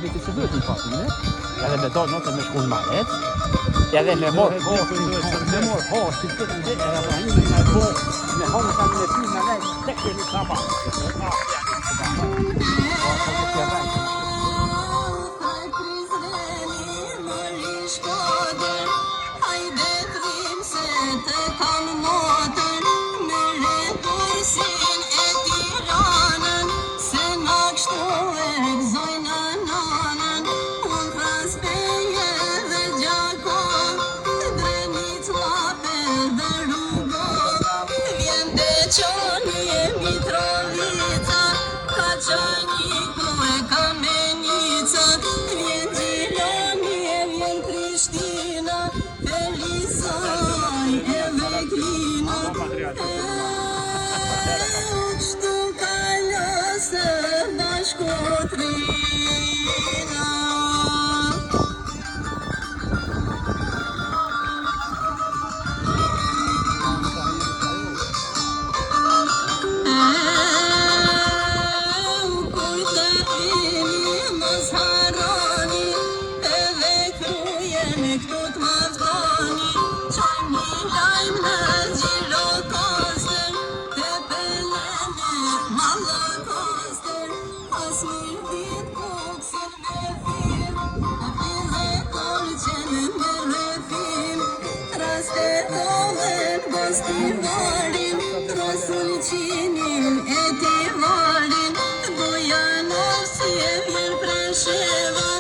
Me të së vëtë i fatine, edhe me do nëse me shku në maret, edhe me morë hostin, edhe vahimi me bo, me honë kanë me pi me lejtë, tek e një sabah. Sulçinin eti valin, bu yana sevir preşeva,